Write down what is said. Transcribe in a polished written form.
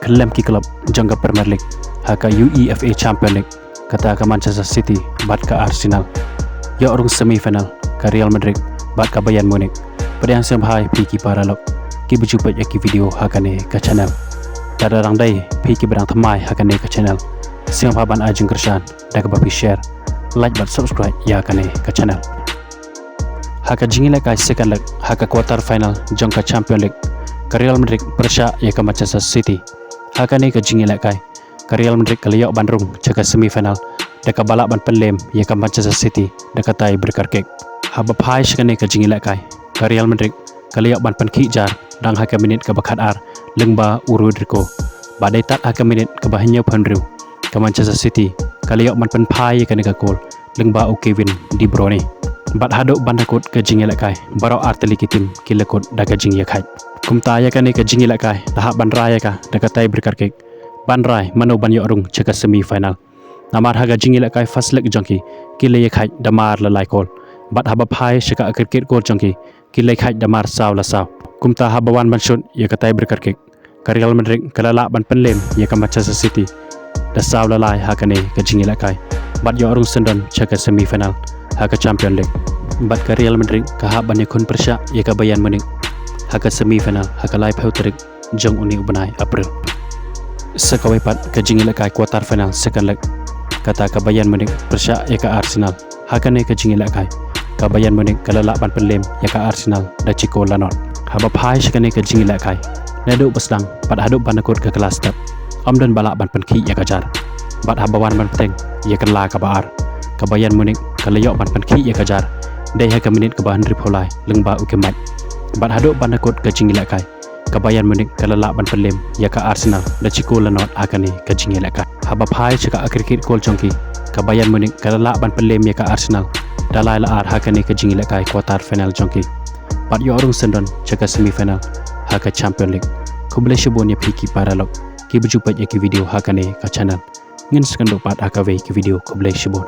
kelem ki klub jangka Premier League haka UEFA Champions League kata ka Manchester City bat ka Arsenal ya orang semi final ka Real Madrid bat ka Bayern Munich pada yang sampai piki para lok ki berjumpa ki video hakane ka channel tada rang dai piki berang thamai hakane ka channel siang ban ajeng kersan dak ba share like bat subscribe ya hakane ka channel haka jingile ka second leg haka quarter final jangka Champions League ka Real Madrid persya ya ka Manchester City hakane ka jingile ka Real Madrid kaliau bandrung jaga semifinal deka balak ban pelem ya ka Manchester City deka tai berkarkek haba phai shkane ka jingile ka Real Madrid kaliau ban panki jar dang haka minit ka bakat ar lengba urudriko badai tat haka minit ka bahnya phanru ka Manchester City kaliau ban pan phai ka nega gol lengba o Kevin De Bruyne bat hadok bandakut ka jingile ka baro arteli kitim kilekut daga jingye khai kumta ya kane ka jingile ka tahap ban raya ka deka tai berkarkek ban rai mano ban yorung jaga semifinal namar haga jingile ka first leg jangki kile ye khai damar la lai kol bat haba phai shika cricket gol jangki kile khai damar saw la saw kumta haba wan ban shot ye ka tai berkarkek ka Real Madrid kala la ban penlem ye ka Manchester City da saw la lai hakane ka jingile ka bat yorung sendon jaga semifinal haka Champions League bat ka Real Madrid ka haban ye kun persya ye ka Bayern Munich haka semifinal haka live heutrik jong uni ubanai April sekawai pat ka jingile ka quarter final second leg kata ka Bayern Munich persya ye ka Arsenal hakane ka jingile ka Bayern Munich kala la ban pelem ye ka Arsenal da chiko lanot haba phai shkane ka jingile ka nadu baslang pat hadu banakut ka kelas step amdan balak ban penki ye ka jar bat haba wan ban teng ye kan la ka baar ka Bayern Munich kala yok ban penki ye ka jar dai haka minit ka ban ripolai lengba ukemat bat hadu banakut ka jingile ka Bayern Munich kala la ban pelem ya ka Arsenal da chiko lanot hakane ka jingile ka haba phai chika cricket gol jongki ka Bayern Munich kala la ban pelem ya ka Arsenal da lai la ar hakane ka jingile ka quarter final jongki bat yo orung sendon chika semifinal haka Champions League kubule shibon ya piki para lok ki berjumpa ya ki video hakane ka channel ngin sekando pat haka ve ki video kubule shibon